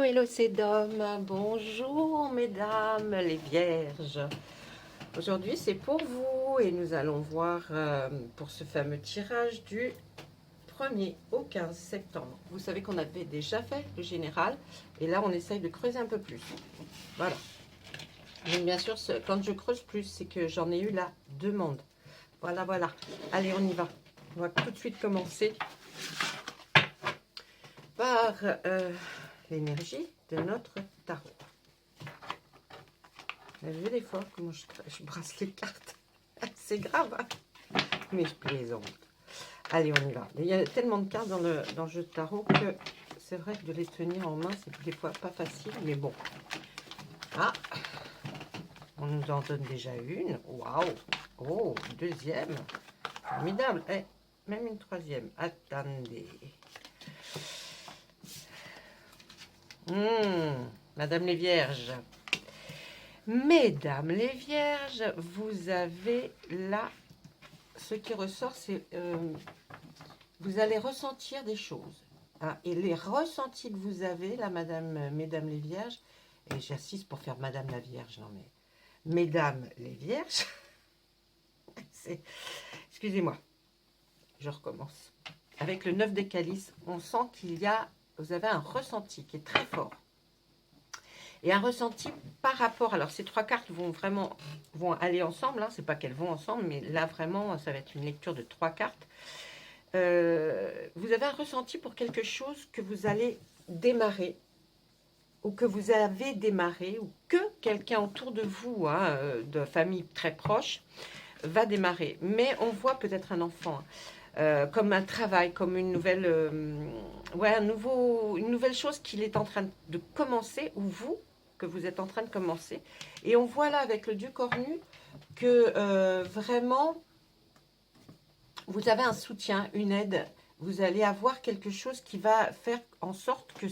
hello, c'est Dom. Bonjour, mesdames les vierges. Aujourd'hui, c'est pour vous et nous allons voir pour ce fameux tirage du 1er au 15 septembre. Vous savez qu'on avait déjà fait le général et là, on essaye de creuser un peu plus. Voilà. Donc, bien sûr, quand je creuse plus, c'est que j'en ai eu la demande. Voilà, voilà. Allez, on y va. On va tout de suite commencer par l'énergie de notre tarot. Vous avez vu des fois comment je brasse les cartes? C'est grave, hein, mais je plaisante. Allez, on y va. Il y a tellement de cartes dans le jeu de tarot que c'est vrai que de les tenir en main, c'est des fois pas facile, mais bon. Ah, on nous en donne déjà une. Waouh! Oh, deuxième. Formidable. Eh, même une troisième. Attendez. Madame les Vierges. Mesdames les Vierges, vous avez là, ce qui ressort, c'est vous allez ressentir des choses. Hein, et les ressentis que vous avez là, mesdames les Vierges, et j'insiste pour faire Madame la Vierge, non mais Mesdames les Vierges, excusez-moi, je recommence. Avec le 9 des calices, on sent vous avez un ressenti qui est très fort. Et un ressenti par rapport, alors ces trois cartes vont aller ensemble, hein, c'est pas qu'elles vont ensemble, mais là vraiment ça va être une lecture de trois cartes. Vous avez un ressenti pour quelque chose que vous allez démarrer, ou que vous avez démarré, ou que quelqu'un autour de vous, hein, de famille très proche, va démarrer. Mais on voit peut-être un enfant, comme un travail, comme une nouvelle, une nouvelle chose qu'il est en train de commencer, ou vous, que vous êtes en train de commencer. Et on voit là avec le Dieu cornu que vraiment, vous avez un soutien, une aide. Vous allez avoir quelque chose qui va faire en sorte que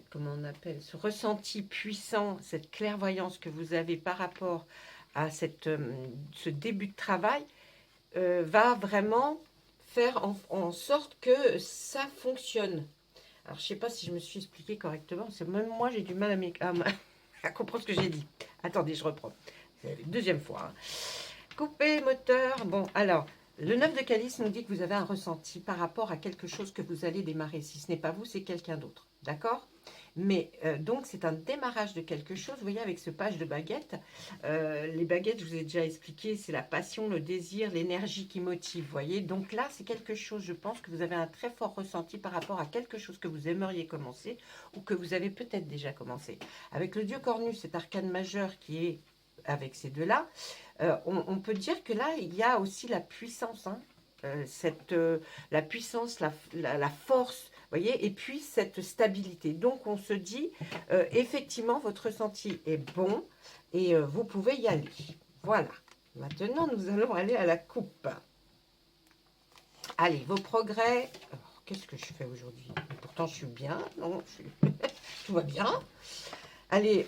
comment on appelle, ce ressenti puissant, cette clairvoyance que vous avez par rapport à ce début de travail, va vraiment faire en sorte que ça fonctionne. Alors, je ne sais pas si je me suis expliquée correctement, parce que même moi, j'ai du mal à comprendre ce que j'ai dit. Attendez, je reprends. C'est la deuxième fois. Hein. Couper moteur. Bon, alors, le 9 de calice nous dit que vous avez un ressenti par rapport à quelque chose que vous allez démarrer. Si ce n'est pas vous, c'est quelqu'un d'autre. D'accord ? Mais donc, c'est un démarrage de quelque chose. Vous voyez, avec ce page de baguette, les baguettes, je vous ai déjà expliqué, c'est la passion, le désir, l'énergie qui motive. Vous voyez, donc là, c'est quelque chose, je pense, que vous avez un très fort ressenti par rapport à quelque chose que vous aimeriez commencer ou que vous avez peut-être déjà commencé. Avec le Dieu cornu, cet arcane majeur qui est avec ces deux-là, on peut dire que là, il y a aussi la puissance, hein, la puissance, la force, voyez, et puis cette stabilité. Donc, on se dit, effectivement, votre ressenti est bon et vous pouvez y aller. Voilà. Maintenant, nous allons aller à la coupe. Allez, vos progrès. Qu'est-ce que je fais aujourd'hui? Pourtant, je suis bien. Non, tout va bien. Allez,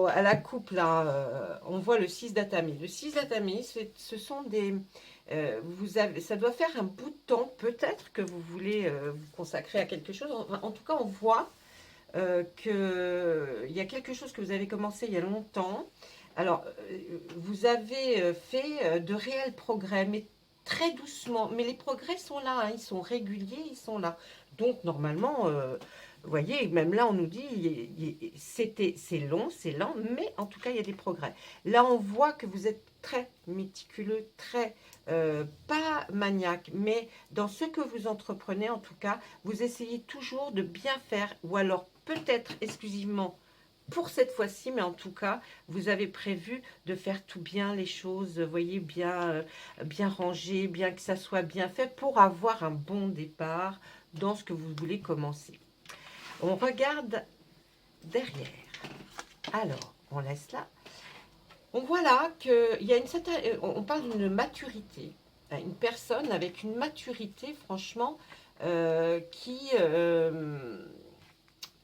à la coupe, là, on voit le 6 d'Atami. Le 6 d'Atami, ce sont des... ça doit faire un bout de temps, peut-être, que vous voulez vous consacrer à quelque chose. En tout cas, on voit qu'il y a quelque chose que vous avez commencé il y a longtemps. Alors, vous avez fait de réels progrès, mais très doucement. Mais les progrès sont là, hein, ils sont réguliers, ils sont là. Donc, normalement... vous voyez, même là, on nous dit, c'est long, c'est lent, mais en tout cas, il y a des progrès. Là, on voit que vous êtes très méticuleux, très, pas maniaque, mais dans ce que vous entreprenez, en tout cas, vous essayez toujours de bien faire, ou alors peut-être exclusivement pour cette fois-ci, mais en tout cas, vous avez prévu de faire tout bien, les choses, vous voyez, bien rangées, bien que ça soit bien fait, pour avoir un bon départ dans ce que vous voulez commencer. On regarde derrière. Alors, on laisse là. On voit là qu'il y a une certaine... On parle d'une maturité. Une personne avec une maturité, franchement, qui...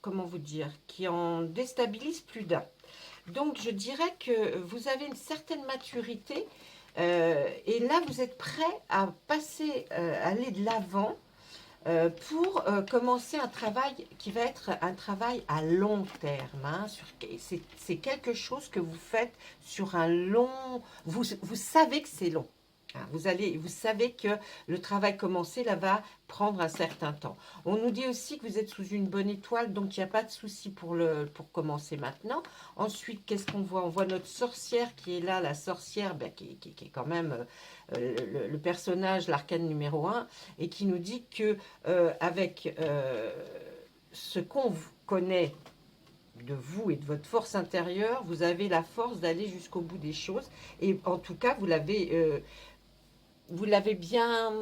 comment vous dire? Qui en déstabilise plus d'un. Donc, je dirais que vous avez une certaine maturité. Et là, vous êtes prêt à passer, aller de l'avant. pour commencer un travail qui va être un travail à long terme. Hein, c'est quelque chose que vous faites sur un long... Vous savez que c'est long. Hein, vous savez que le travail commencé là va prendre un certain temps. On nous dit aussi que vous êtes sous une bonne étoile, donc il n'y a pas de souci pour commencer maintenant. Ensuite, qu'est-ce qu'on voit? On voit notre sorcière qui est là, la sorcière ben, qui est quand même le personnage, l'arcane numéro 1, et qui nous dit que avec ce qu'on connaît de vous et de votre force intérieure, vous avez la force d'aller jusqu'au bout des choses. Et en tout cas, vous l'avez bien,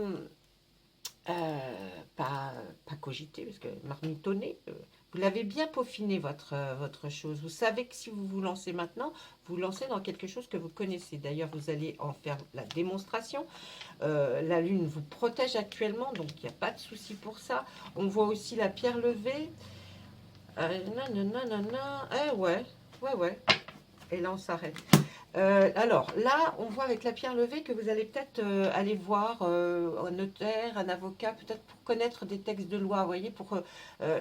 pas cogité, parce que marmitonné, vous l'avez bien peaufiné votre chose. Vous savez que si vous vous lancez maintenant, vous vous lancez dans quelque chose que vous connaissez. D'ailleurs, vous allez en faire la démonstration. La lune vous protège actuellement, donc il n'y a pas de souci pour ça. On voit aussi la pierre levée. Ouais, ouais, ouais. Et là, on s'arrête. Alors là, on voit avec la pierre levée que vous allez peut-être aller voir un notaire, un avocat, peut-être pour connaître des textes de loi, vous voyez.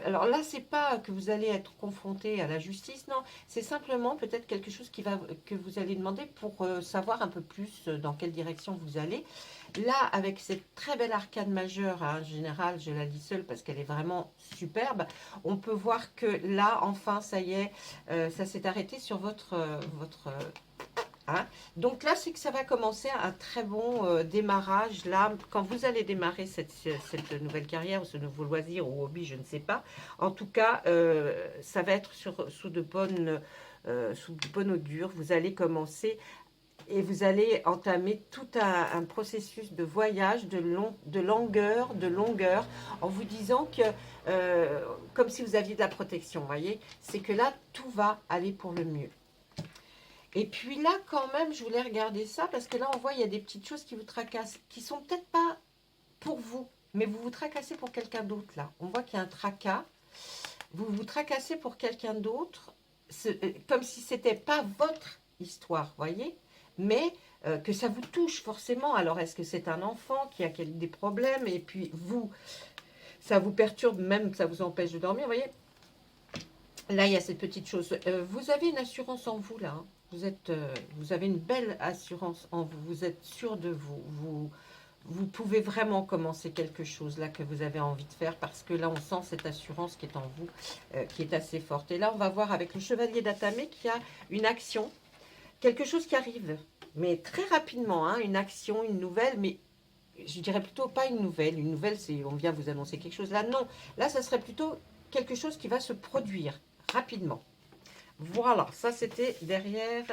Alors là, c'est pas que vous allez être confronté à la justice, non. C'est simplement peut-être quelque chose que vous allez demander pour savoir un peu plus dans quelle direction vous allez. Là, avec cette très belle arcane majeure, hein, en général, je la lis seule parce qu'elle est vraiment superbe, on peut voir que là, enfin, ça y est, ça s'est arrêté sur votre hein. Donc là, c'est que ça va commencer un très bon démarrage. Là, quand vous allez démarrer cette nouvelle carrière, ou ce nouveau loisir ou hobby, je ne sais pas. En tout cas, ça va être sous de bonnes augure. Vous allez commencer et vous allez entamer tout un processus de voyage, de longueur, en vous disant que, comme si vous aviez de la protection, vous voyez, c'est que là, tout va aller pour le mieux. Et puis là, quand même, je voulais regarder ça, parce que là, on voit, il y a des petites choses qui vous tracassent, qui sont peut-être pas pour vous, mais vous vous tracassez pour quelqu'un d'autre, là. On voit qu'il y a un tracas. Vous vous tracassez pour quelqu'un d'autre, comme si c'était pas votre histoire, voyez, mais que ça vous touche forcément. Alors, est-ce que c'est un enfant qui a des problèmes, et puis vous, ça vous perturbe, même ça vous empêche de dormir, voyez. Là, il y a cette petite chose. Vous avez une assurance en vous, là. Hein. Vous avez une belle assurance en vous. Vous êtes sûr de vous. Vous pouvez vraiment commencer quelque chose là que vous avez envie de faire, parce que là, on sent cette assurance qui est en vous, qui est assez forte. Et là, on va voir avec le chevalier d'Atamé qu'il y a une action, quelque chose qui arrive, mais très rapidement. Hein, une action, une nouvelle, mais je dirais plutôt pas une nouvelle. Une nouvelle, c'est on vient vous annoncer quelque chose. Là, non. Là, ça serait plutôt quelque chose qui va se produire rapidement. Voilà, ça c'était derrière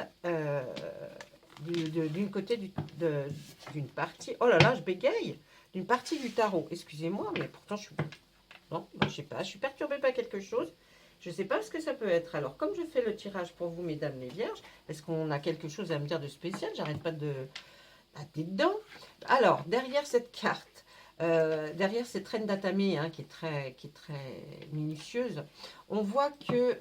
d'une côté d'une partie. Oh là là, je bégaye. D'une partie du tarot. Excusez-moi, mais pourtant je suis... Non, je sais pas, je suis perturbée par quelque chose. Je ne sais pas ce que ça peut être. Alors, comme je fais le tirage pour vous, mesdames les vierges, est-ce qu'on a quelque chose à me dire de spécial? J'arrête pas de batter dedans. Alors, derrière cette carte, derrière cette reine d'Atamé, hein, qui est très minutieuse, on voit que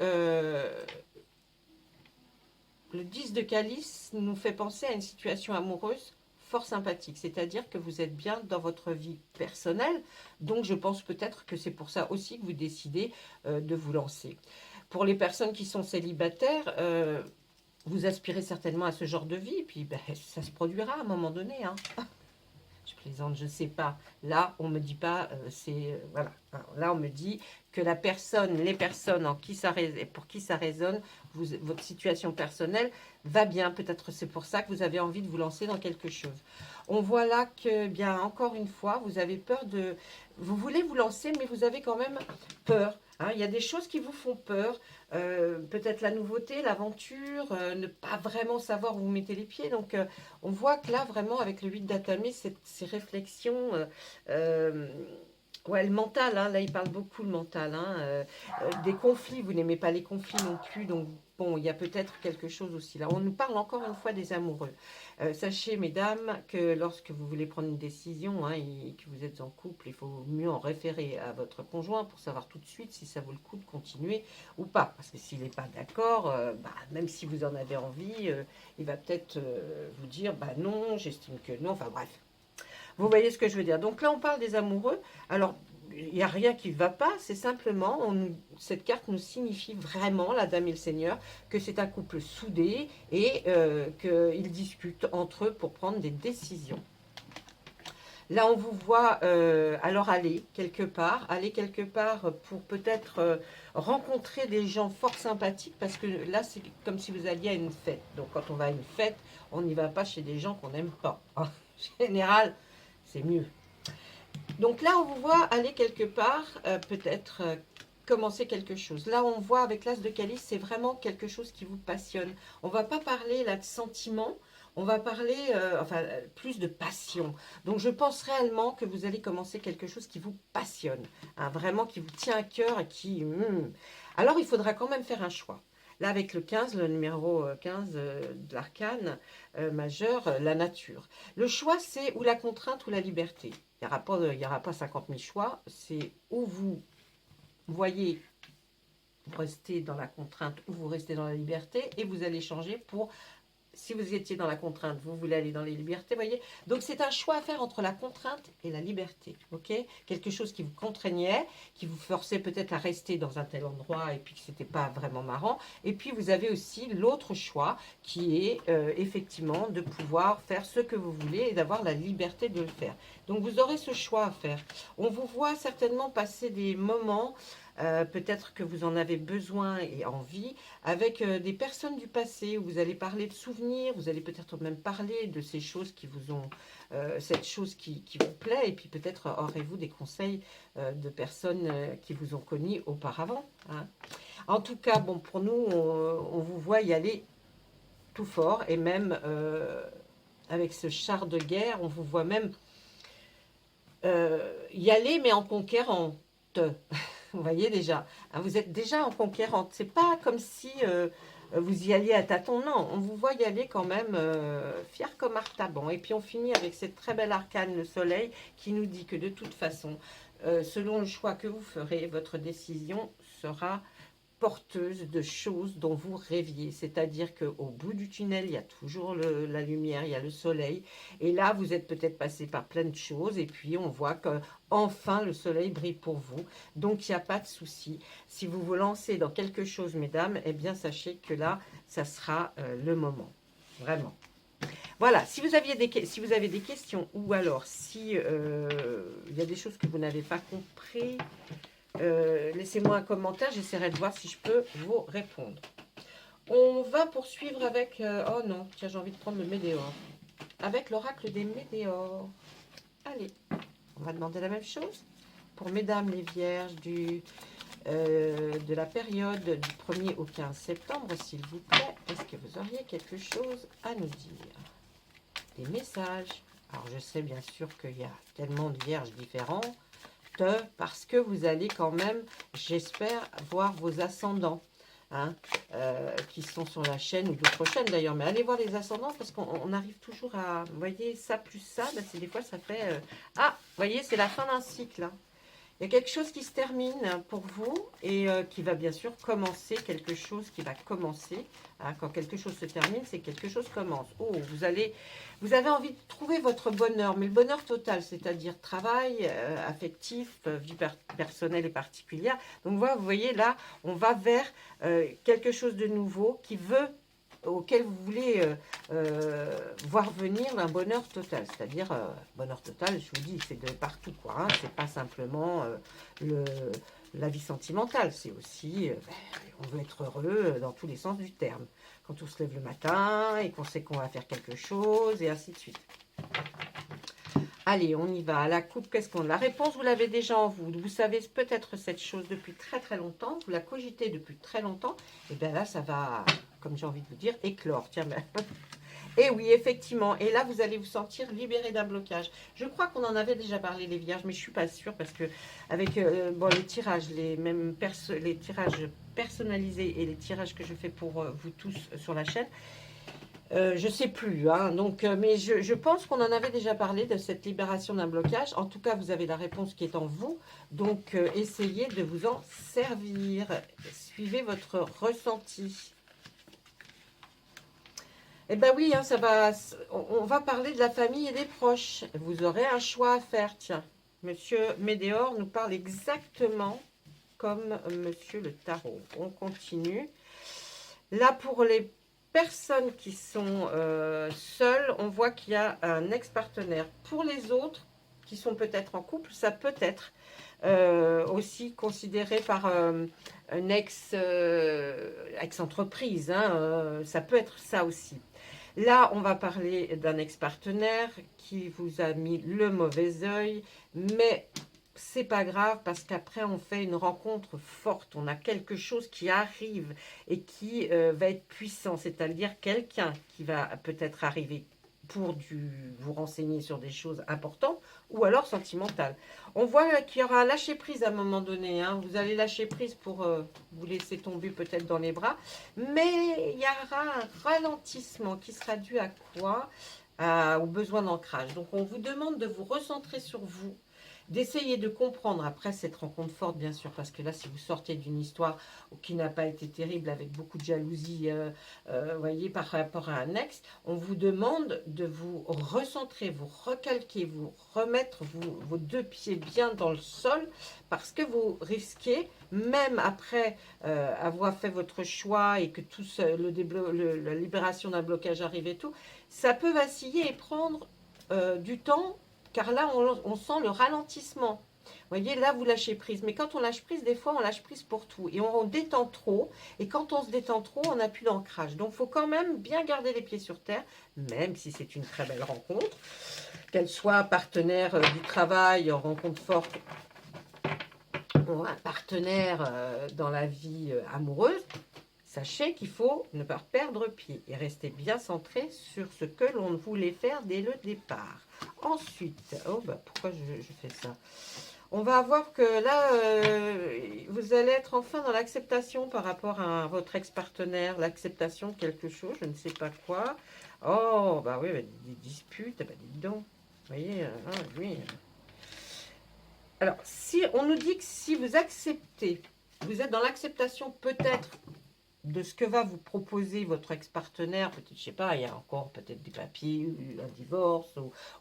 le 10 de calice nous fait penser à une situation amoureuse fort sympathique, c'est-à-dire que vous êtes bien dans votre vie personnelle, donc je pense peut-être que c'est pour ça aussi que vous décidez de vous lancer. Pour les personnes qui sont célibataires, vous aspirez certainement à ce genre de vie, et puis ben, ça se produira à un moment donné, hein. Je plaisante, je ne sais pas. Là, on ne me dit pas, voilà. Là, on me dit que les personnes pour qui ça résonne, votre situation personnelle va bien. Peut-être c'est pour ça que vous avez envie de vous lancer dans quelque chose. On voit là que, bien, encore une fois, vous avez peur de... Vous voulez vous lancer, mais vous avez quand même peur. Hein. Il y a des choses qui vous font peur. Peut-être la nouveauté, l'aventure, ne pas vraiment savoir où vous mettez les pieds. Donc, on voit que là, vraiment, avec le 8 d'Atamé, ces réflexions... ouais, le mental, hein, là, il parle beaucoup le mental. Hein, des conflits, vous n'aimez pas les conflits non plus, donc bon, il y a peut-être quelque chose aussi là. On nous parle encore une fois des amoureux. Sachez, mesdames, que lorsque vous voulez prendre une décision, hein, et que vous êtes en couple, il faut mieux en référer à votre conjoint pour savoir tout de suite si ça vaut le coup de continuer ou pas. Parce que s'il n'est pas d'accord, bah, même si vous en avez envie, il va peut-être vous dire, bah non, j'estime que non, enfin bref. Vous voyez ce que je veux dire. Donc là, on parle des amoureux. Alors, il n'y a rien qui ne va pas, c'est simplement, cette carte nous signifie vraiment, la Dame et le Seigneur, que c'est un couple soudé et qu'ils discutent entre eux pour prendre des décisions. Là, on vous voit alors aller quelque part pour peut-être rencontrer des gens fort sympathiques, parce que là, c'est comme si vous alliez à une fête. Donc, quand on va à une fête, on n'y va pas chez des gens qu'on n'aime pas. En général, c'est mieux. Donc là, on vous voit aller quelque part, peut-être commencer quelque chose. Là, on voit avec l'As de Calice, c'est vraiment quelque chose qui vous passionne. On ne va pas parler là de sentiments, on va parler plus de passion. Donc, je pense réellement que vous allez commencer quelque chose qui vous passionne, hein, vraiment qui vous tient à cœur et qui... Alors, il faudra quand même faire un choix. Là, avec le 15, le numéro 15 de l'arcane majeur, la nature. Le choix, c'est ou la contrainte ou la liberté. Il n'y aura pas 50 000 choix. C'est où vous voyez, vous restez dans la contrainte ou vous restez dans la liberté et vous allez changer pour... Si vous étiez dans la contrainte, vous voulez aller dans les libertés, voyez. Donc, c'est un choix à faire entre la contrainte et la liberté, ok? Quelque chose qui vous contraignait, qui vous forçait peut-être à rester dans un tel endroit et puis que ce n'était pas vraiment marrant. Et puis, vous avez aussi l'autre choix qui est effectivement de pouvoir faire ce que vous voulez et d'avoir la liberté de le faire. Donc, vous aurez ce choix à faire. On vous voit certainement passer des moments... peut-être que vous en avez besoin et envie, avec des personnes du passé, où vous allez parler de souvenirs, vous allez peut-être même parler de ces choses qui vous ont, cette chose qui vous plaît, et puis peut-être aurez-vous des conseils de personnes qui vous ont connu auparavant. Hein. En tout cas, bon, pour nous, on vous voit y aller tout fort, et même avec ce char de guerre, on vous voit même y aller, mais en conquérante. Vous voyez déjà, hein, vous êtes déjà en conquérante. C'est pas comme si vous y alliez à tâtons. Non, on vous voit y aller quand même fier comme Artaban. Et puis on finit avec cette très belle arcane, le soleil, qui nous dit que de toute façon, selon le choix que vous ferez, votre décision sera porteuse de choses dont vous rêviez. C'est-à-dire qu'au bout du tunnel, il y a toujours la lumière, il y a le soleil. Et là, vous êtes peut-être passé par plein de choses. Et puis, on voit qu'enfin, le soleil brille pour vous. Donc, il n'y a pas de souci. Si vous vous lancez dans quelque chose, mesdames, eh bien, sachez que là, ça sera le moment. Vraiment. Voilà, si vous avez des questions ou alors si il y a des choses que vous n'avez pas compris, laissez-moi un commentaire, j'essaierai de voir si je peux vous répondre. On va poursuivre avec... oh non, tiens, j'ai envie de prendre le météore. Avec l'oracle des météores. Allez, on va demander la même chose. Pour mesdames les vierges de la période du 1er au 15 septembre, s'il vous plaît, est-ce que vous auriez quelque chose à nous dire? Des messages. Alors, je sais bien sûr qu'il y a tellement de vierges différentes, parce que vous allez quand même, j'espère, voir vos ascendants hein, qui sont sur la chaîne ou d'autres chaînes d'ailleurs. Mais allez voir les ascendants parce qu'on arrive toujours à... Vous voyez, ça plus ça, ben des fois ça fait... Ah, vous voyez, c'est la fin d'un cycle. Hein. Il y a quelque chose qui se termine pour vous et qui va bien sûr commencer, quelque chose qui va commencer. Hein, quand quelque chose se termine, c'est que quelque chose commence. Oh, vous avez envie de trouver votre bonheur, mais le bonheur total, c'est-à-dire travail, affectif, vie personnelle et particulière. Donc voilà, vous voyez là, on va vers quelque chose de nouveau auquel vous voulez voir venir un bonheur total. C'est-à-dire, bonheur total, je vous dis, c'est de partout, quoi. Hein. C'est pas simplement la vie sentimentale, c'est aussi, on veut être heureux dans tous les sens du terme. Quand on se lève le matin et qu'on sait qu'on va faire quelque chose, et ainsi de suite. Allez, on y va. À la coupe, qu'est-ce qu'on a? La réponse, vous l'avez déjà en vous. Vous savez peut-être cette chose depuis très très longtemps. Vous la cogitez depuis très longtemps. Et bien là, ça va, comme j'ai envie de vous dire, éclore. Tiens, ben... Et oui, effectivement. Et là, vous allez vous sentir libéré d'un blocage. Je crois qu'on en avait déjà parlé, les vierges, mais je ne suis pas sûre parce que avec bon, les tirages, les tirages personnalisés et les tirages que je fais pour vous tous sur la chaîne, je ne sais plus, hein, donc, mais je pense qu'on en avait déjà parlé de cette libération d'un blocage. En tout cas, vous avez la réponse qui est en vous. Donc, essayez de vous en servir. Suivez votre ressenti. Eh bien oui, hein, on va parler de la famille et des proches. Vous aurez un choix à faire, tiens. Monsieur Médéor nous parle exactement comme Monsieur le Tarot. On continue. Là, pour les personnes qui sont seules, on voit qu'il y a un ex-partenaire. Pour les autres, qui sont peut-être en couple, ça peut être aussi considéré par un ex-entreprise. Ça peut être ça aussi. Là, on va parler d'un ex-partenaire qui vous a mis le mauvais œil, mais c'est pas grave parce qu'après, on fait une rencontre forte. On a quelque chose qui arrive et qui va être puissant, c'est-à-dire quelqu'un qui va peut-être arriver pour vous renseigner sur des choses importantes ou alors sentimentales. On voit qu'il y aura un lâcher-prise à un moment donné. Vous allez lâcher prise pour vous laisser tomber peut-être dans les bras. Mais il y aura un ralentissement qui sera dû à quoi? Au besoin d'ancrage. Donc, on vous demande de vous recentrer sur vous, d'essayer de comprendre après cette rencontre forte, bien sûr, parce que là, si vous sortez d'une histoire qui n'a pas été terrible, avec beaucoup de jalousie, voyez, par rapport à un ex, on vous demande de vous recentrer, vous recalquer, vous remettre vos deux pieds bien dans le sol, parce que vous risquez, même après avoir fait votre choix et que tout la libération d'un blocage arrive et tout, ça peut vaciller et prendre du temps. Car là, on sent le ralentissement. Vous voyez, là, vous lâchez prise. Mais quand on lâche prise, des fois, on lâche prise pour tout. Et on détend trop. Et quand on se détend trop, on n'a plus d'ancrage. Donc, il faut quand même bien garder les pieds sur terre, même si c'est une très belle rencontre. Qu'elle soit partenaire du travail, en rencontre forte, ou un partenaire dans la vie amoureuse. Sachez qu'il faut ne pas perdre pied et rester bien centré sur ce que l'on voulait faire dès le départ. Ensuite, pourquoi je fais ça? On va voir que là, vous allez être enfin dans l'acceptation par rapport à votre ex-partenaire, l'acceptation de quelque chose, je ne sais pas quoi. Oh, bah oui, des disputes, bah dis donc. Vous voyez, oui. Alors, si on nous dit que si vous acceptez, vous êtes dans l'acceptation peut-être de ce que va vous proposer votre ex-partenaire, peut-être, je sais pas, il y a encore peut-être des papiers, un divorce,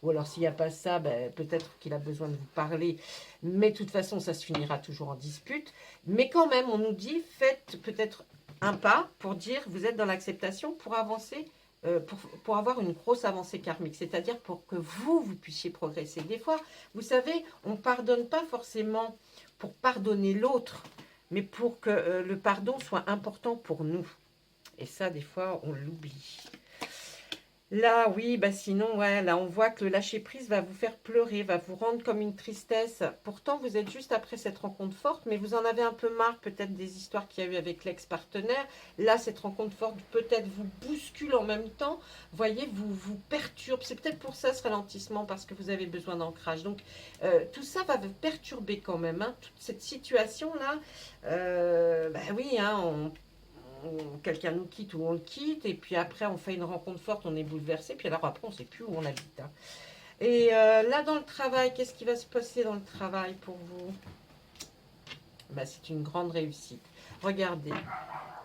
ou alors s'il n'y a pas ça, peut-être qu'il a besoin de vous parler, mais de toute façon, ça se finira toujours en dispute. Mais quand même, on nous dit, faites peut-être un pas pour dire, vous êtes dans l'acceptation pour avancer, pour avoir une grosse avancée karmique, c'est-à-dire pour que vous puissiez progresser. Des fois, vous savez, on ne pardonne pas forcément pour pardonner l'autre, mais pour que le pardon soit important pour nous. Et ça, des fois, on l'oublie. Là, oui, sinon, ouais, là, on voit que le lâcher-prise va vous faire pleurer, va vous rendre comme une tristesse. Pourtant, vous êtes juste après cette rencontre forte, mais vous en avez un peu marre, peut-être, des histoires qu'il y a eu avec l'ex-partenaire. Là, cette rencontre forte, peut-être, vous bouscule en même temps. Voyez, vous perturbe. C'est peut-être pour ça, ce ralentissement, parce que vous avez besoin d'ancrage. Donc, tout ça va vous perturber quand même, toute cette situation-là. Oui, quelqu'un nous quitte ou on le quitte, et puis après on fait une rencontre forte, on est bouleversé, puis alors après on ne sait plus où on habite. Et là dans le travail, qu'est-ce qui va se passer dans le travail pour vous? C'est une grande réussite. Regardez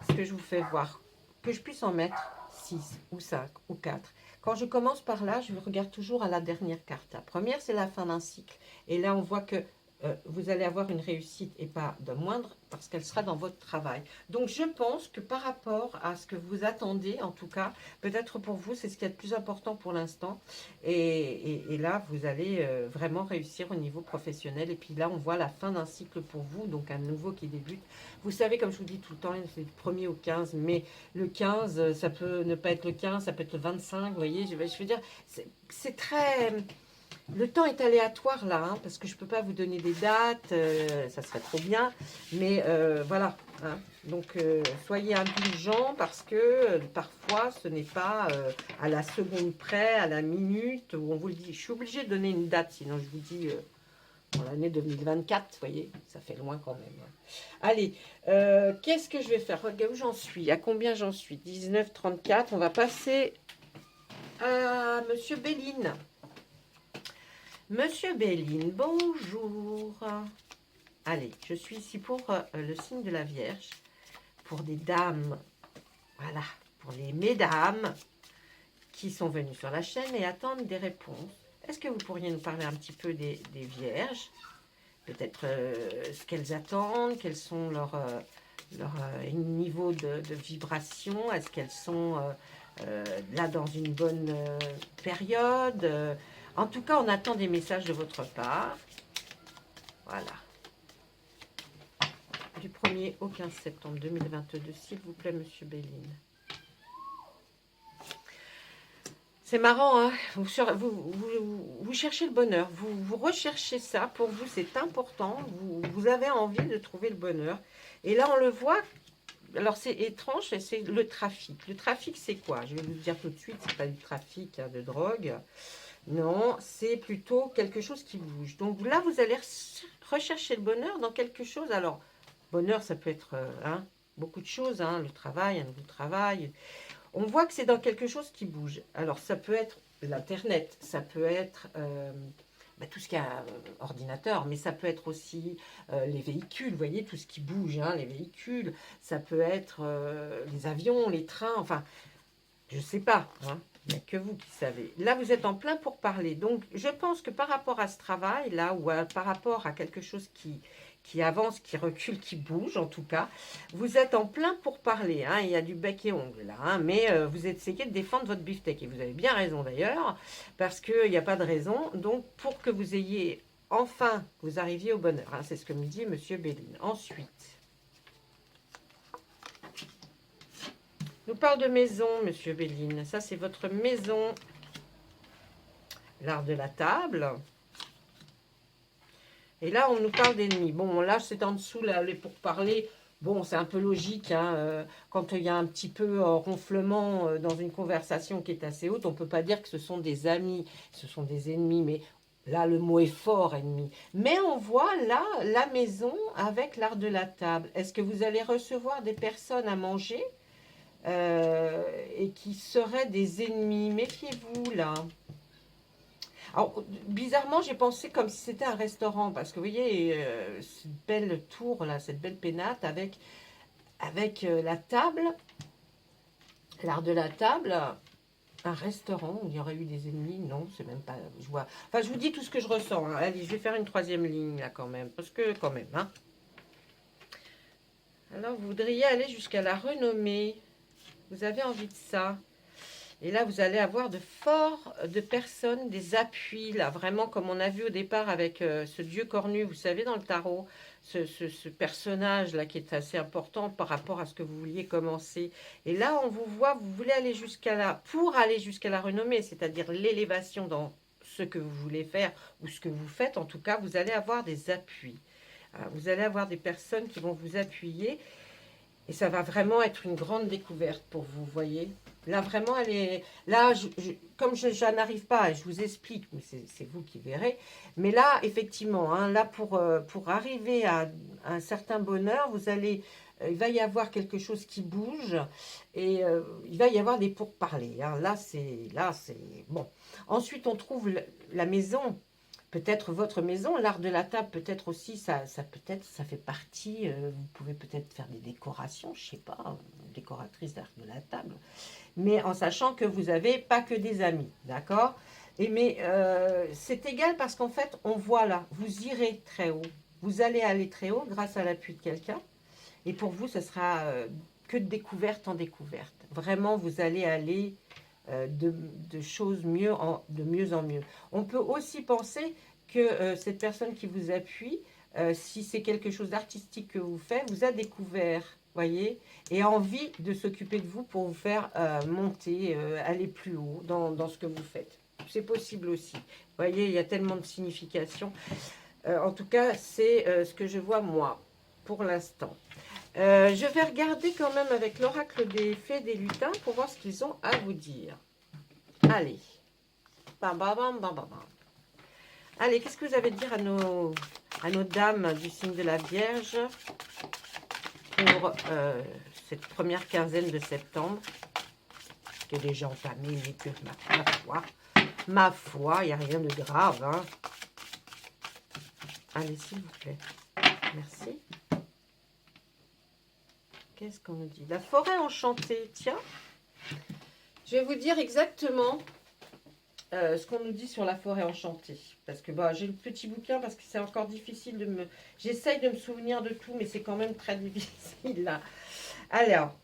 ce que je vous fais voir, que je puisse en mettre 6 ou 5 ou 4. Quand je commence par là, je regarde toujours à la dernière carte. La première, c'est la fin d'un cycle. Et là, on voit que vous allez avoir une réussite et pas de moindre parce qu'elle sera dans votre travail. Donc, je pense que par rapport à ce que vous attendez, en tout cas, peut-être pour vous, c'est ce qui est le plus important pour l'instant. Et là, vous allez vraiment réussir au niveau professionnel. Et puis là, on voit la fin d'un cycle pour vous, donc un nouveau qui débute. Vous savez, comme je vous dis tout le temps, c'est du 1er au 15, mais le 15, ça peut ne pas être le 15, ça peut être le 25, vous voyez, je veux dire, c'est très... Le temps est aléatoire là, parce que je ne peux pas vous donner des dates, ça serait trop bien, mais voilà. Donc, soyez indulgents parce que parfois, ce n'est pas à la seconde près, à la minute, où on vous le dit. Je suis obligée de donner une date, sinon je vous dis pour l'année 2024, vous voyez, ça fait loin quand même. Allez, qu'est-ce que je vais faire? Regarde où j'en suis, à combien j'en suis? 19,34, on va passer à Monsieur Béline. Monsieur Béline, bonjour. Allez, je suis ici pour le signe de la Vierge, pour des dames, voilà, pour les mesdames qui sont venues sur la chaîne et attendent des réponses. Est-ce que vous pourriez nous parler un petit peu des vierges? Peut-être ce qu'elles attendent, quels sont leurs niveaux de vibration? Est-ce qu'elles sont là dans une bonne période? En tout cas, on attend des messages de votre part. Voilà. Du 1er au 15 septembre 2022, s'il vous plaît, Monsieur Béline. C'est marrant, hein, vous cherchez le bonheur, vous recherchez ça, pour vous c'est important, vous avez envie de trouver le bonheur. Et là on le voit, alors c'est étrange, c'est le trafic. Le trafic c'est quoi? Je vais vous dire tout de suite, c'est pas du trafic de drogue, non, c'est plutôt quelque chose qui bouge. Donc là vous allez rechercher le bonheur dans quelque chose. Alors, bonheur ça peut être beaucoup de choses, hein, le travail, un nouveau travail. On voit que c'est dans quelque chose qui bouge. Alors, ça peut être l'Internet, ça peut être tout ce qui est ordinateur, mais ça peut être aussi les véhicules, vous voyez, tout ce qui bouge, hein, les véhicules. Ça peut être les avions, les trains, enfin, je ne sais pas, hein, il n'y a que vous qui savez. Là, vous êtes en plein pour parler. Donc, je pense que par rapport à ce travail, là, ou par rapport à quelque chose qui avance, qui recule, qui bouge en tout cas. Vous êtes en plein pour parler, hein, il y a du bec et ongle là, hein, mais vous essayez de défendre votre beefsteak, et vous avez bien raison d'ailleurs, parce qu'il n'y a pas de raison, donc pour que vous ayez enfin, vous arriviez au bonheur, hein, c'est ce que me dit Monsieur Béline. Ensuite, nous parle de maison, Monsieur Béline, ça c'est votre maison, l'art de la table. Et là, on nous parle d'ennemis. Bon, là, c'est en dessous, là, les pourparlers. Bon, c'est un peu logique, hein, quand il y a un petit peu ronflement dans une conversation qui est assez haute, on ne peut pas dire que ce sont des amis, ce sont des ennemis, mais là, le mot est fort, ennemi. Mais on voit là, la maison avec l'art de la table. Est-ce que vous allez recevoir des personnes à manger et qui seraient des ennemis? Méfiez-vous, là. Alors, bizarrement, j'ai pensé comme si c'était un restaurant, parce que vous voyez, cette belle tour, là, cette belle pénate, avec la table, l'art de la table, un restaurant où il y aurait eu des ennemis, non, c'est même pas, je vois, enfin, je vous dis tout ce que je ressens, hein. Allez, je vais faire une troisième ligne, là, quand même, parce que, quand même, hein. Alors, vous voudriez aller jusqu'à la renommée, vous avez envie de ça. Et là, vous allez avoir de personnes, des appuis, là, vraiment comme on a vu au départ avec ce dieu cornu, vous savez, dans le tarot, ce personnage-là qui est assez important par rapport à ce que vous vouliez commencer. Et là, on vous voit, vous voulez aller jusqu'à là, pour aller jusqu'à la renommée, c'est-à-dire l'élévation dans ce que vous voulez faire ou ce que vous faites. En tout cas, vous allez avoir des appuis. Vous allez avoir des personnes qui vont vous appuyer. Et ça va vraiment être une grande découverte pour vous, voyez. Là, vraiment, elle est... Là, comme je n'arrive pas, je vous explique, mais c'est vous qui verrez. Mais là, effectivement, hein, là, pour arriver à un certain bonheur, vous allez... il va y avoir quelque chose qui bouge et il va y avoir des pourparlers. Hein. Là, c'est... Bon. Ensuite, on trouve la maison. Peut-être votre maison, l'art de la table, peut-être aussi, ça fait partie, vous pouvez peut-être faire des décorations, je ne sais pas, décoratrice d'art de la table, mais en sachant que vous n'avez pas que des amis, d'accord? Mais c'est égal parce qu'en fait, on voit là, vous irez très haut, vous allez aller très haut grâce à l'appui de quelqu'un, et pour vous, ce sera que de découverte en découverte. Vraiment, vous allez aller... de choses de mieux en mieux. On peut aussi penser que cette personne qui vous appuie, si c'est quelque chose d'artistique que vous faites, vous a découvert, voyez, et a envie de s'occuper de vous pour vous faire monter, aller plus haut dans ce que vous faites. C'est possible aussi. Vous voyez, il y a tellement de significations. En tout cas, c'est ce que je vois moi, pour l'instant. Je vais regarder quand même avec l'oracle des fées des lutins pour voir ce qu'ils ont à vous dire. Allez. Bam, bam, bam, bam, bam. Allez, qu'est-ce que vous avez à dire à nos dames du signe de la Vierge pour cette première quinzaine de septembre qui est déjà entamée, mais que ma foi, il n'y a rien de grave. Hein. Allez, s'il vous plaît. Merci. Qu'est-ce qu'on nous dit? La forêt enchantée, tiens. Je vais vous dire exactement ce qu'on nous dit sur la forêt enchantée. Parce que bah, j'ai le petit bouquin, parce que c'est encore difficile de me... J'essaye de me souvenir de tout, mais c'est quand même très difficile là. Alors,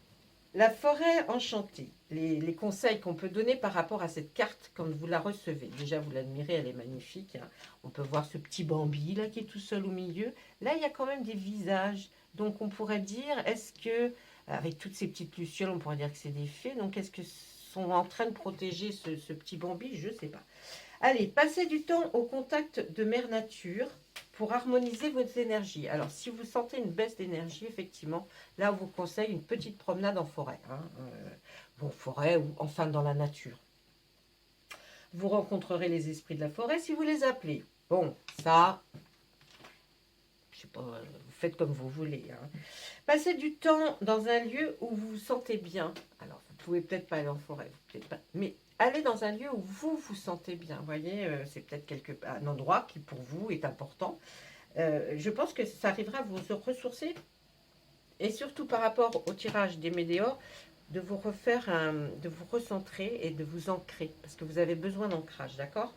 la forêt enchantée. Les conseils qu'on peut donner par rapport à cette carte quand vous la recevez. Déjà, vous l'admirez, elle est magnifique, hein. On peut voir ce petit Bambi là qui est tout seul au milieu. Là, il y a quand même des visages. Donc, on pourrait dire, est-ce que, avec toutes ces petites lucioles, on pourrait dire que c'est des fées. Donc, est-ce que sont en train de protéger ce petit Bambi? Je ne sais pas. Allez, passez du temps au contact de Mère Nature pour harmoniser vos énergies. Alors, si vous sentez une baisse d'énergie, effectivement, là, on vous conseille une petite promenade en forêt. Hein, bon, forêt ou enfin dans la nature. Vous rencontrerez les esprits de la forêt si vous les appelez. Bon, ça, je sais pas, vous faites comme vous voulez. Hein. Passez du temps dans un lieu où vous vous sentez bien. Alors, vous pouvez peut-être pas aller en forêt, peut-être pas, mais allez dans un lieu où vous vous sentez bien. Vous voyez, c'est peut-être un endroit qui pour vous est important. Je pense que ça arrivera à vous ressourcer et surtout par rapport au tirage des météores, de vous de vous recentrer et de vous ancrer parce que vous avez besoin d'ancrage, d'accord?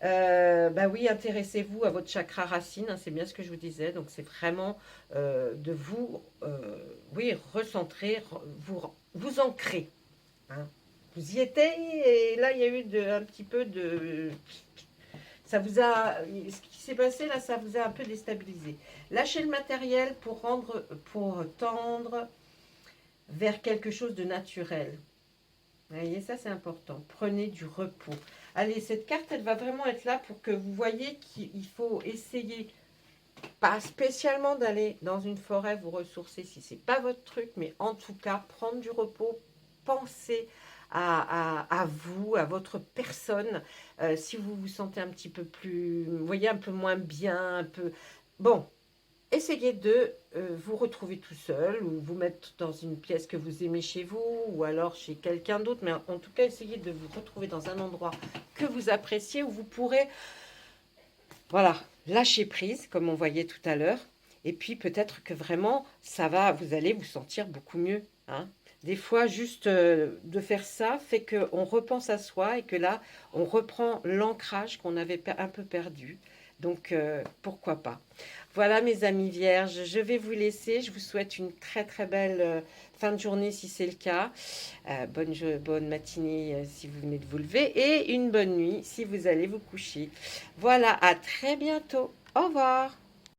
Bah oui, intéressez-vous à votre chakra racine, hein, c'est bien ce que je vous disais. Donc c'est vraiment de vous, oui, recentrer, vous ancrer. Hein. Vous y étiez et là il y a eu un petit peu de, ça vous a, ce qui s'est passé là, ça vous a un peu déstabilisé. Lâchez le matériel pour tendre vers quelque chose de naturel. Vous voyez, ça c'est important. Prenez du repos. Allez, cette carte, elle va vraiment être là pour que vous voyez qu'il faut essayer, pas spécialement d'aller dans une forêt vous ressourcer si ce n'est pas votre truc, mais en tout cas, prendre du repos, penser à vous, à votre personne. Si vous vous sentez un petit peu plus, vous voyez, un peu moins bien, un peu... Bon, essayez de vous retrouver tout seul ou vous mettre dans une pièce que vous aimez chez vous ou alors chez quelqu'un d'autre. Mais en tout cas, essayez de vous retrouver dans un endroit que vous appréciez où vous pourrez, voilà, lâcher prise, comme on voyait tout à l'heure. Et puis peut-être que vraiment, vous allez vous sentir beaucoup mieux. Hein. Des fois, juste de faire ça fait qu'on repense à soi et que là, on reprend l'ancrage qu'on avait un peu perdu. Donc, pourquoi pas. Voilà mes amis vierges, je vais vous laisser. Je vous souhaite une très très belle fin de journée si c'est le cas. Bonne matinée si vous venez de vous lever et une bonne nuit si vous allez vous coucher. Voilà, à très bientôt. Au revoir.